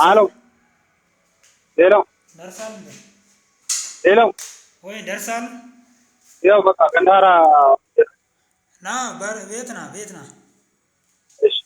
ደርሳል አለው ሌላው ደርሳል እንዴ? ሌላው ወይ ደርሳል? ያው በቃ ገንዳራ ና ቤት ና ቤት ና። እሺ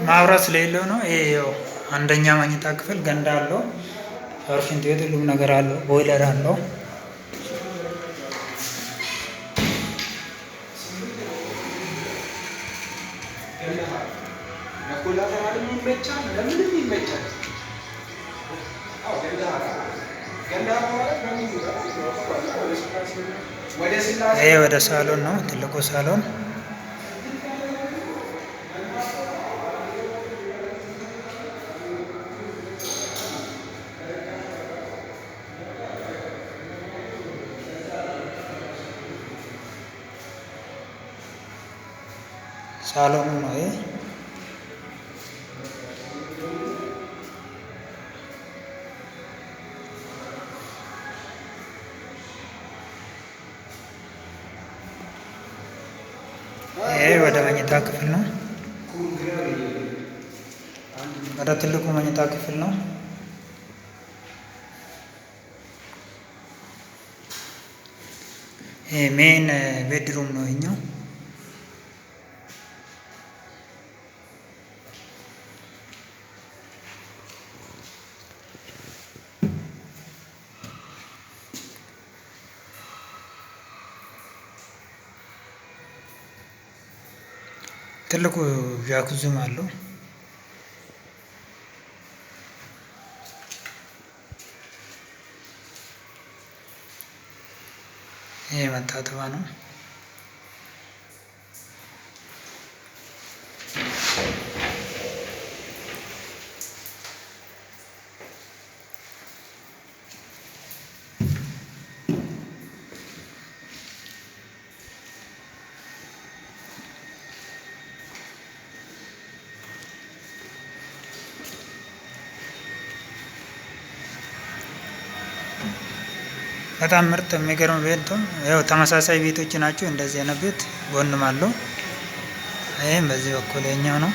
ማብራት ስለሌለው ነው። ይሄ ያው አንደኛ መኝታ ክፍል ገንዳ አለው። ሻወር፣ ሽንት ቤት፣ ሁሉም ነገር አለው። ቦይለር አለው። ይሄ ወደ ሳሎን ነው፣ ትልቁ ሳሎን። ሳሎኑ ነው ይሄ። ይሄ ወደ መኝታ ክፍል ነው። ወደ ትልቁ መኝታ ክፍል ነው። ይሄ ሜን ቤድሩም ነው ይኛው። ትልቁ ጃኩዚም አለው። ይሄ መታጠቢያ ነው። በጣም ምርጥ የሚገርም ቤት ነው። ያው ተመሳሳይ ቤቶች ናቸው። እንደዚህ አይነት ቤት ጎንም አለው። ይሄም በዚህ በኩል የኛው ነው።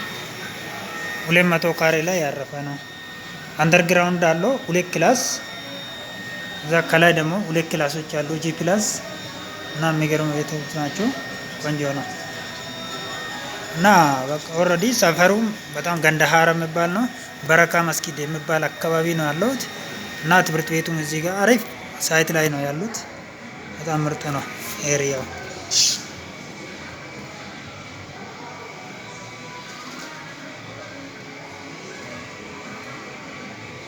200 ካሬ ላይ ያረፈ ነው። አንደርግራውንድ አለው 2 ክላስ። እዛ ከላይ ደግሞ 2 ክላሶች አሉ ጂ ፕላስ እና የሚገርም ቤቶች ናቸው። ቆንጆ ነው እና በቃ ኦልሬዲ ሰፈሩም በጣም ገንዳሃራ የሚባል ነው። በረካ መስጊድ የሚባል አካባቢ ነው ያለሁት እና ትምህርት ቤቱም እዚህ ጋር አሪፍ ሳይት ላይ ነው ያሉት። በጣም ምርጥ ነው ኤሪያው።